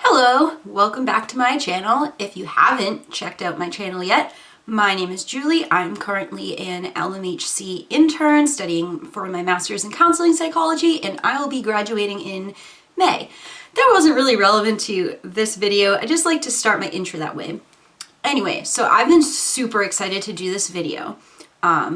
Hello, welcome back to my channel. If you haven't checked out my channel yet, my name is Julie. I'm currently an LMHC intern studying for my master's in counseling psychology, and I will be graduating in May. That wasn't really relevant to this video. I just like to start my intro that way. Anyway, so I've been super excited to do this video.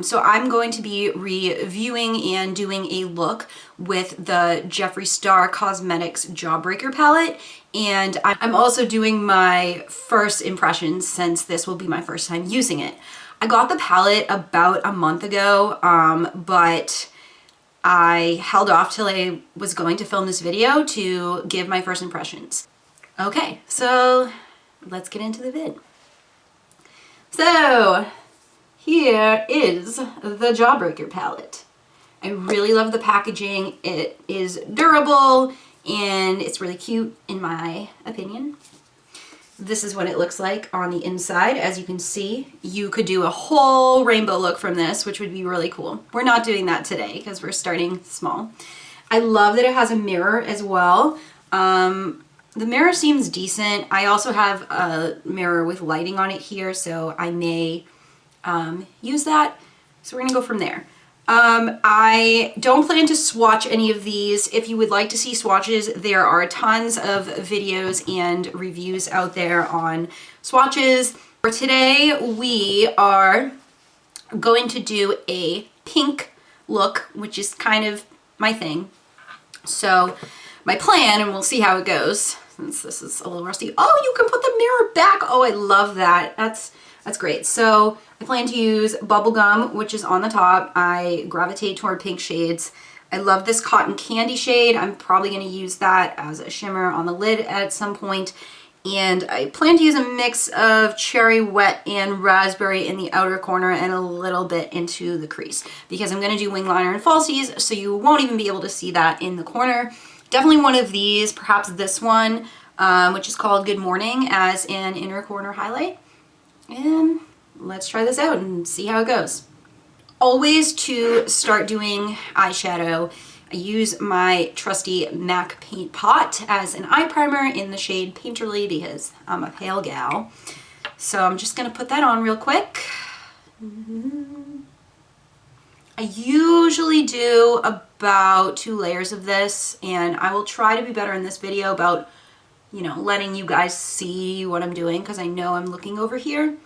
So I'm going to be reviewing and doing a look with the Jeffree Star Cosmetics Jawbreaker palette, and I'm also doing my first impressions since this will be my first time using it. I got the palette about a month ago, but I held off till I was going to film this video to give my first impressions. Okay, so let's get into the vid. So here is the Jawbreaker palette. I really love the packaging. It is durable and it's really cute in my opinion. This is what it looks like on the inside. As you can see, you could do a whole rainbow look from this, which would be really cool. We're not doing that today because we're starting small. I love that it has a mirror as well. The mirror seems decent. I also have a mirror with lighting on it here, so I may use that. So we're gonna go from there. I don't plan to swatch any of these. If you would like to see swatches, there are tons of videos and reviews out there on swatches. For today, we are going to do a pink look, which is kind of my thing. So my plan, and we'll see how it goes, since this is a little rusty. Oh, you can put the mirror back. Oh, I love that. That's great. So I plan to use Bubblegum, which is on the top. I gravitate toward pink shades. I love this Cotton Candy shade. I'm probably going to use that as a shimmer on the lid at some point. And I plan to use a mix of Cherry Wet and Raspberry in the outer corner and a little bit into the crease, because I'm going to do wing liner and falsies, so you won't even be able to see that in the corner. Definitely one of these, perhaps this one, which is called Good Morning, as an inner corner highlight. And let's try this out and see how it goes. Always to start doing eyeshadow, I use my trusty MAC paint pot as an eye primer in the shade Painterly because I'm a pale gal. So I'm just gonna put that on real quick. I usually do about 2 layers of this, and I will try to be better in this video about, you know, letting you guys see what I'm doing, because I know I'm looking over here.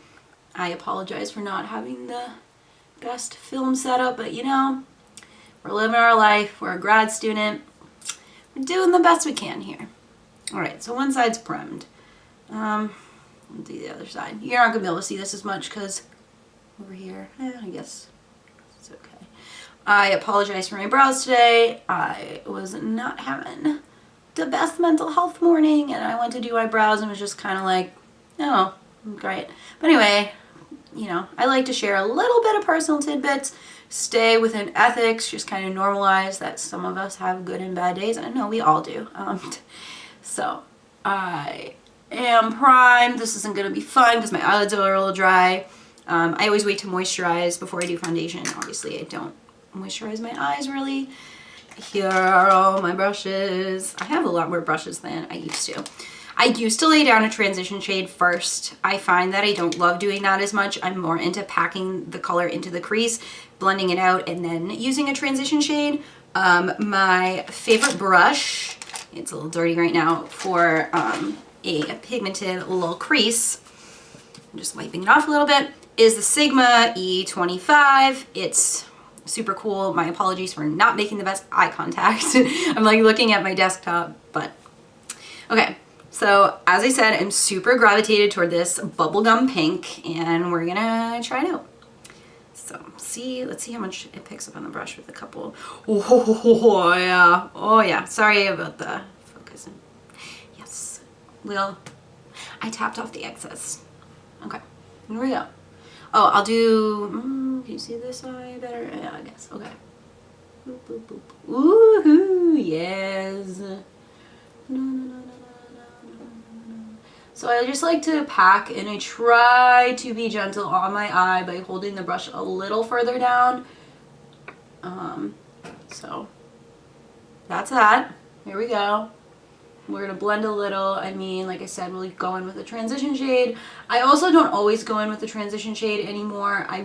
I apologize for not having the best film setup, but you know, we're living our life. We're a grad student. We're doing the best we can here. All right, so one side's primed. I'll do the other side. You're not gonna be able to see this as much because over here, I guess it's okay. I apologize for my brows today. I was not having the best mental health morning, and I went to do my brows and was just kind of like, oh, great. But anyway, you know, I like to share a little bit of personal tidbits, stay within ethics, just kind of normalize that some of us have good and bad days. I know we all do. So I am primed. This isn't going to be fun because my eyelids are a little dry. I always wait to moisturize before I do foundation. Obviously, I don't moisturize my eyes really. Here are all my brushes. I have a lot more brushes than I used to. I used to lay down a transition shade first. I find that I don't love doing that as much. I'm more into packing the color into the crease, blending it out, and then using a transition shade. My favorite brush, it's a little dirty right now, for a pigmented little crease, I'm just wiping it off a little bit, is the Sigma E25. It's super cool. My apologies for not making the best eye contact. I'm like looking at my desktop, but okay. So as I said, I'm super gravitated toward this bubblegum pink, and we're gonna try it out. So let's see how much it picks up on the brush with a couple. Oh yeah, oh yeah. Sorry about the focusing. Yes, I tapped off the excess. Okay, here we go. Oh, I'll do, can you see this eye better? Yeah, I guess, okay. Boop, boop, boop. Woohoo, yes. No. So I just like to pack, and I try to be gentle on my eye by holding the brush a little further down. So that's that. Here we go. We're gonna blend a little. I mean, like I said, we'll go in with a transition shade. I also don't always go in with a transition shade anymore. I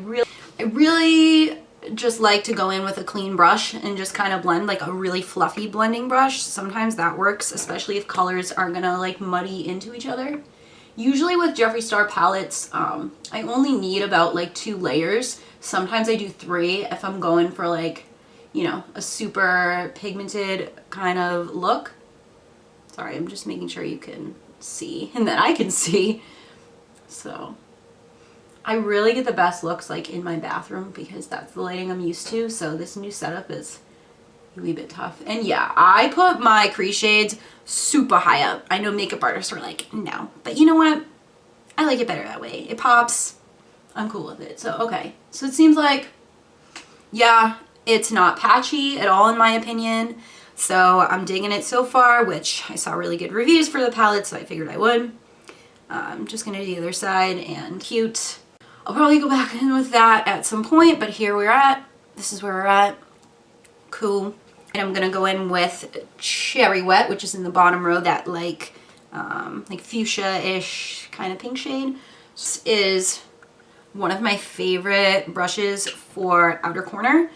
really just like to go in with a clean brush and just kind of blend, like a really fluffy blending brush. Sometimes that works, especially if colors are gonna like muddy into each other. Usually with Jeffree Star palettes, I only need about like 2 layers. Sometimes I do 3 if I'm going for like, you know, a super pigmented kind of look. Sorry, I'm just making sure you can see and that I can see. So I really get the best looks like in my bathroom because that's the lighting I'm used to. So this new setup is a wee bit tough. And yeah, I put my crease shades super high up. I know makeup artists are like, no, but you know what? I like it better that way. It pops. I'm cool with it. So, okay. So it seems like, yeah, it's not patchy at all in my opinion. So I'm digging it so far, which I saw really good reviews for the palette, so I figured I would. I'm just going to do the other side and cute. I'll probably go back in with that at some point, but here we're at. This is where we're at. Cool. And I'm going to go in with Cherry Wet, which is in the bottom row, that like fuchsia-ish kind of pink shade. This is one of my favorite brushes for outer corner.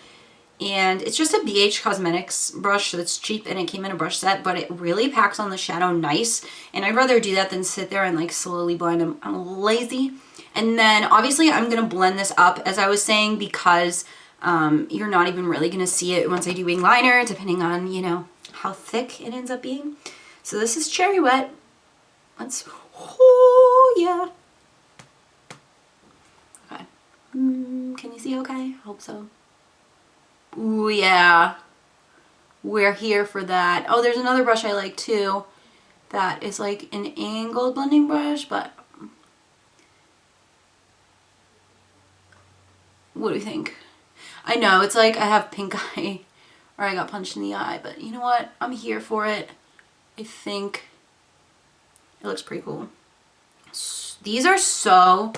And it's just a Beige Cosmetics brush, so it's cheap and it came in a brush set, but it really packs on the shadow nice. And I'd rather do that than sit there and like slowly blend. I'm lazy. And then obviously I'm going to blend this up, as I was saying, because you're not even really going to see it once I do wing liner, depending on, you know, how thick it ends up being. So this is Cherry Wet. Let's, oh yeah. Okay. Can you see okay? I hope so. Ooh, yeah. We're here for that. Oh, there's another brush I like too. That is like an angled blending brush, but what do you think? I know, it's like I have pink eye, or I got punched in the eye, but you know what? I'm here for it. I think it looks pretty cool. These are so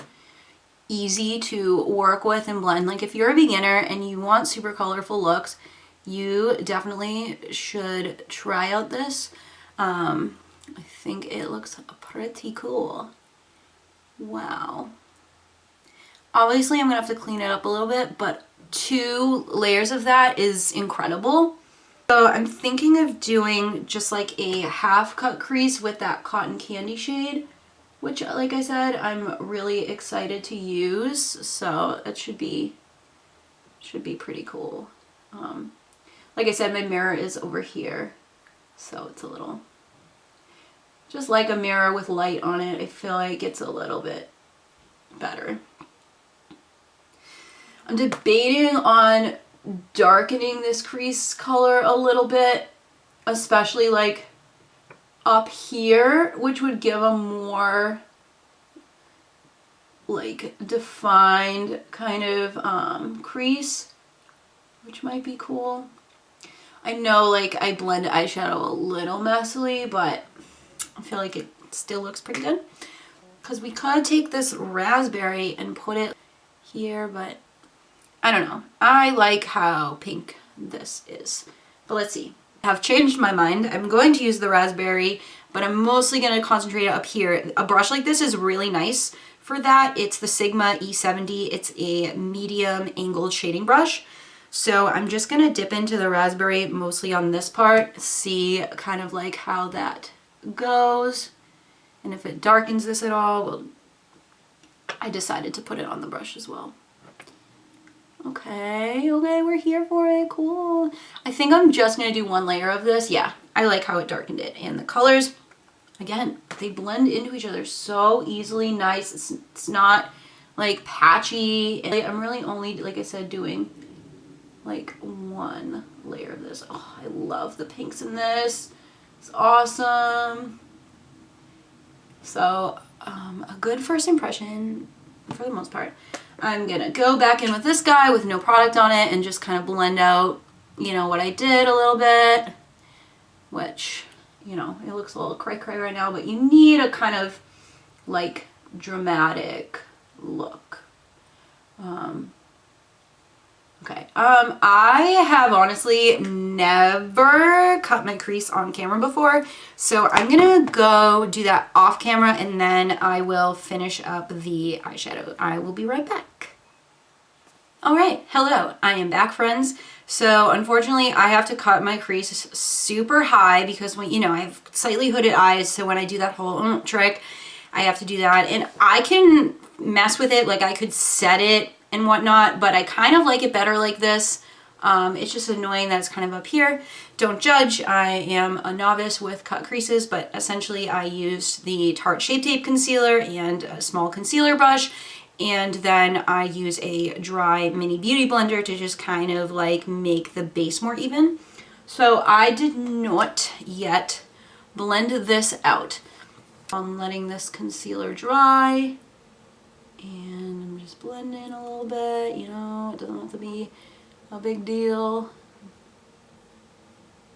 easy to work with and blend. Like if you're a beginner and you want super colorful looks, you definitely should try out this. I think it looks pretty cool. Wow. Obviously I'm gonna have to clean it up a little bit, but 2 layers of that is incredible. So I'm thinking of doing just like a half cut crease with that Cotton Candy shade, which, like I said, I'm really excited to use. So it should be pretty cool. Like I said, my mirror is over here, so it's a little, just like a mirror with light on it. I feel like it's a little bit better. I'm debating on darkening this crease color a little bit, especially like up here, which would give a more like defined kind of crease, which might be cool. I know like I blend eyeshadow a little messily, but I feel like it still looks pretty good. Because we could take this raspberry and put it here, but I don't know. I like how pink this is. But let's see. I have changed my mind. I'm going to use the raspberry, but I'm mostly going to concentrate up here. A brush like this is really nice for that. It's the Sigma E70. It's a medium angled shading brush. So I'm just going to dip into the raspberry mostly on this part, see kind of like how that goes. And if it darkens this at all, well, I decided to put it on the brush as well. Okay, we're here for it. Cool. I think I'm just going to do 1 layer of this. Yeah, I like how it darkened it. And the colors, again, they blend into each other so easily. Nice. It's not like patchy. I'm really only, like I said, doing like 1 layer of this. Oh, I love the pinks in this. It's awesome. So, a good first impression for the most part. I'm gonna go back in with this guy with no product on it and just kind of blend out, you know, what I did a little bit, which, you know, it looks a little cray-cray right now, but you need a kind of like dramatic look. Okay, I have honestly never cut my crease on camera before, so I'm gonna go do that off camera and then I will finish up the eyeshadow. I will be right back. All right, hello, I am back, friends. So unfortunately, I have to cut my crease super high because when, you know, I have slightly hooded eyes, so when I do that whole trick, I have to do that. And I can mess with it, like I could set it and whatnot, but I kind of like it better like this. It's just annoying that it's kind of up here. Don't judge, I am a novice with cut creases, but essentially I used the Tarte Shape Tape Concealer and a small concealer brush, and then I use a dry mini beauty blender to just kind of like make the base more even. So I did not yet blend this out. I'm letting this concealer dry. And I'm just blending a little bit, you know, it doesn't have to be a big deal.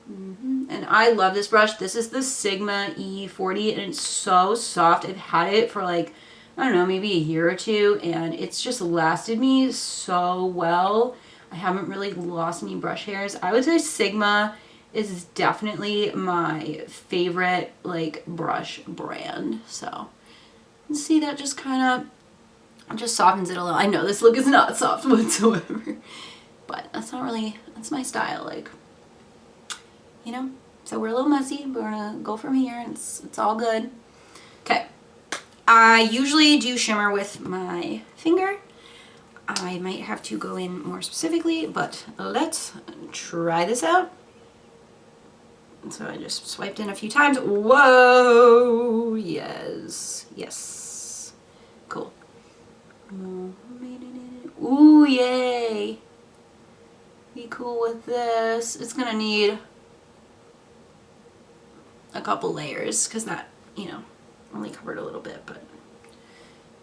And I love this brush. This is the Sigma E40 and it's so soft. I've had it for like, I don't know, maybe a year or two, and it's just lasted me so well. I haven't really lost any brush hairs. I would say Sigma is definitely my favorite like brush brand. So see, that just kind of just softens it a little. I know this look is not soft whatsoever, but that's not really, that's my style, like, you know. So we're a little messy, but we're gonna go from here and it's all good. Okay, I usually do shimmer with my finger. I might have to go in more specifically, but let's try this out. So I just swiped in a few times. Whoa, yes, yes, cool. Ooh, yay. Be cool with this. It's gonna need a couple layers because that, you know, only covered a little bit, but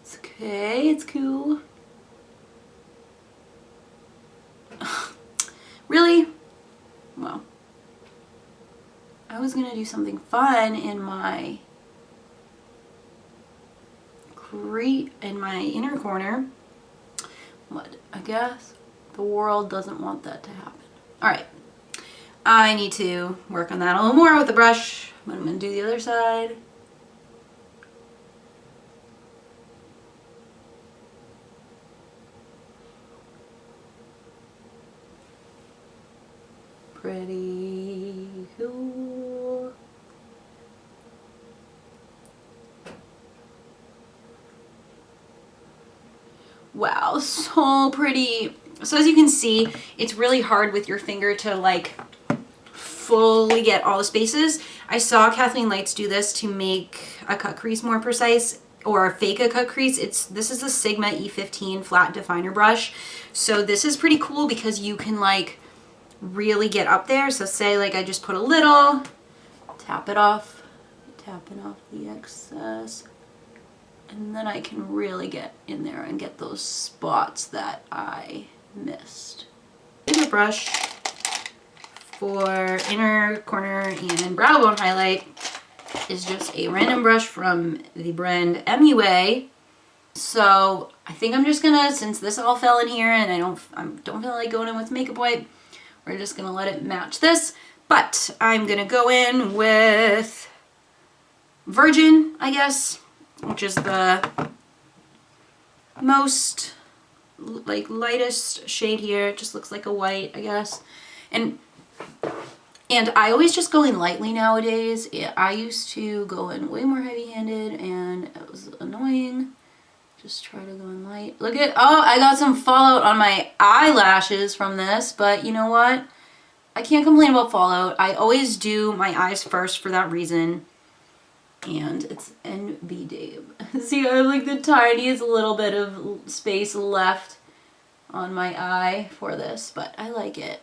it's okay, it's cool. Really? Well, I was gonna do something fun in my inner corner, but I guess the world doesn't want that to happen. All right, I need to work on that a little more with the brush, but I'm gonna do the other side. Pretty cool. Wow, so pretty. So as you can see, it's really hard with your finger to like fully get all the spaces. I saw Kathleen Lights do this to make a cut crease more precise, or fake a cut crease. This is a Sigma E15 flat definer brush. So this is pretty cool because you can like really get up there. So say like I just put a little, tapping off the excess. And then I can really get in there and get those spots that I missed. Inner brush for inner corner and brow bone highlight is just a random brush from the brand MUA. So I think I'm just gonna, since this all fell in here and I don't feel like going in with makeup wipe, we're just gonna let it match this. But I'm gonna go in with Virgin, I guess, which is the most like lightest shade here. It just looks like a white, I guess. And I always just go in lightly nowadays. I used to go in way more heavy-handed and it was annoying. Just try to go in light. Look at, oh, I got some fallout on my eyelashes from this, but you know what? I can't complain about fallout. I always do my eyes first for that reason. And it's NB Dave. See, I have like the tiniest little bit of space left on my eye for this, but I like it.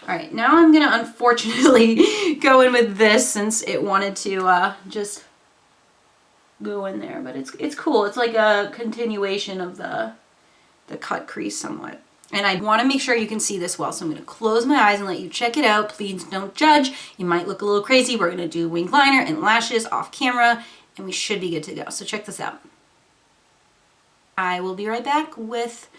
Alright, now I'm gonna unfortunately go in with this since it wanted to just go in there, but it's cool. It's like a continuation of the cut crease somewhat. And I want to make sure you can see this well, so I'm going to close my eyes and let you check it out. Please don't judge. You might look a little crazy. We're going to do winged liner and lashes off camera, and we should be good to go. So check this out. I will be right back with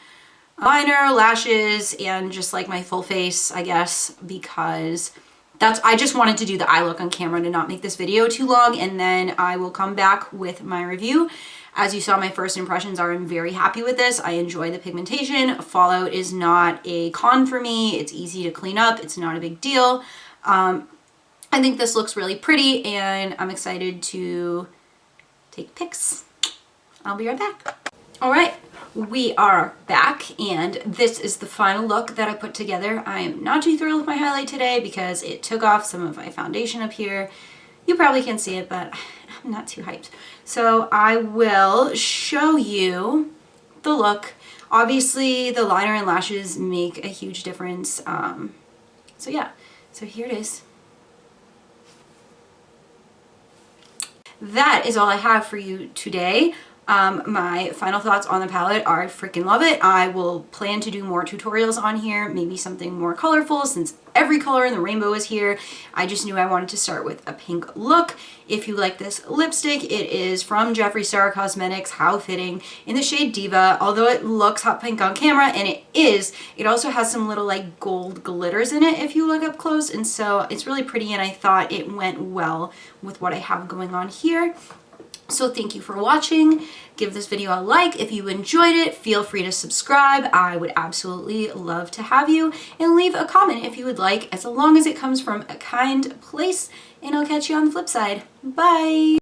liner, lashes, and just like my full face, I guess, because I just wanted to do the eye look on camera to not make this video too long, and then I will come back with my review. As you saw, my first impressions are I'm very happy with this. I enjoy the pigmentation. Fallout is not a con for me. It's easy to clean up. It's not a big deal. I think this looks really pretty, and I'm excited to take pics. I'll be right back. All right, we are back, and this is the final look that I put together. I am not too thrilled with my highlight today because it took off some of my foundation up here. You probably can't see it, but I'm not too hyped. So I will show you the look. Obviously, the liner and lashes make a huge difference. So yeah, so here it is. That is all I have for you today. My final thoughts on the palette are I freaking love it. I will plan to do more tutorials on here, maybe something more colorful since every color in the rainbow is here. I just knew I wanted to start with a pink look. If you like this lipstick, it is from Jeffree Star Cosmetics, how fitting, in the shade Diva. Although it looks hot pink on camera, and it is, it also has some little like gold glitters in it if you look up close, and so it's really pretty, and I thought it went well with what I have going on here. So thank you for watching. Give this video a like. If you enjoyed it, feel free to subscribe. I would absolutely love to have you. And leave a comment if you would like, as long as it comes from a kind place. And I'll catch you on the flip side. Bye!